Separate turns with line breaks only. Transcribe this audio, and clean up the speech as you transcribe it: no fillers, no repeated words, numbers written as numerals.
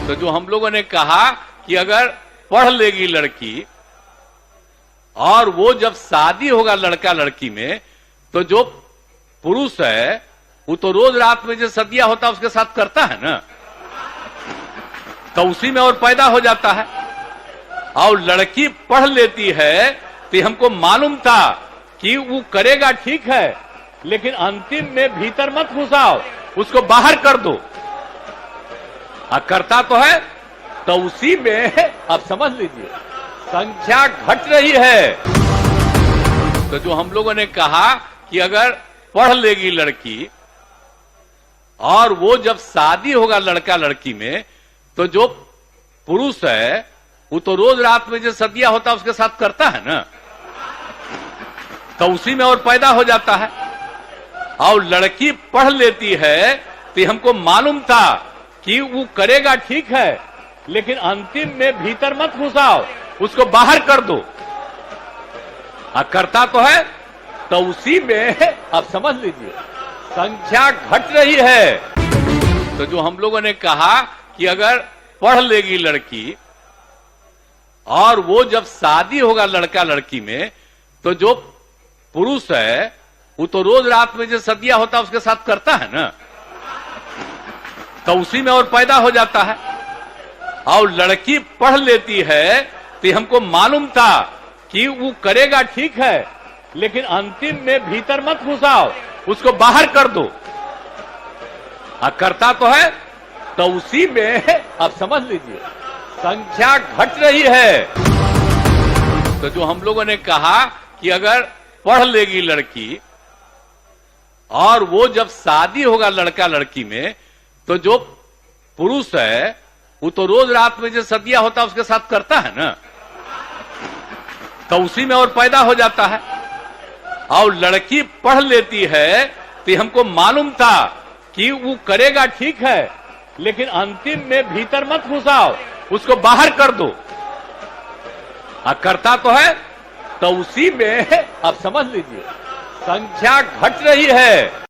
तो जो हम लोगों ने कहा कि अगर पढ़ लेगी लड़की और वो जब शादी होगा लड़का लड़की में, तो जो पुरुष है वो तो रोज रात में जो सदिया होता है उसके साथ करता है ना, तो उसी में और पैदा हो जाता है। और लड़की पढ़ लेती है तो हमको मालूम था कि वो करेगा ठीक है, लेकिन अंतिम में भीतर मत घुसाओ, उसको बाहर कर दो। करता तो है, तो उसी में आप समझ लीजिए संख्या घट रही है। तो जो हम लोगों ने कहा कि अगर पढ़ लेगी लड़की और वो जब शादी होगा लड़का लड़की में, तो जो पुरुष है वो तो रोज रात में जो सदिया होता है उसके साथ करता है ना, तो उसी में और पैदा हो जाता है। और लड़की पढ़ लेती है तो हमको मालूम था कि वो करेगा ठीक है, लेकिन अंतिम में भीतर मत घुसाओ, उसको बाहर कर दो। करता तो है, तो उसी में आप समझ लीजिए संख्या घट रही है। तो जो हम लोगों ने कहा कि अगर पढ़ लेगी लड़की और वो जब शादी होगा लड़का लड़की में, तो जो पुरुष है वो तो रोज रात में जो सदिया होता है उसके साथ करता है ना, तो उसी में और पैदा हो जाता है। और लड़की पढ़ लेती है तो हमको मालूम था कि वो करेगा ठीक है, लेकिन अंतिम में भीतर मत घुसाओ, उसको बाहर कर दो। करता तो है, तो उसी में आप समझ लीजिए संख्या घट रही है। तो जो हम लोगों ने कहा कि अगर पढ़ लेगी लड़की और वो जब शादी होगा लड़का लड़की में, तो जो पुरुष है वो तो रोज रात में जो सदिया होता है उसके साथ करता है ना, तो उसी में और पैदा हो जाता है। और लड़की पढ़ लेती है तो हमको मालूम था कि वो करेगा ठीक है, लेकिन अंतिम में भीतर मत घुसाओ, उसको बाहर कर दो। करता तो है, तो उसी में आप समझ लीजिए संख्या घट रही है।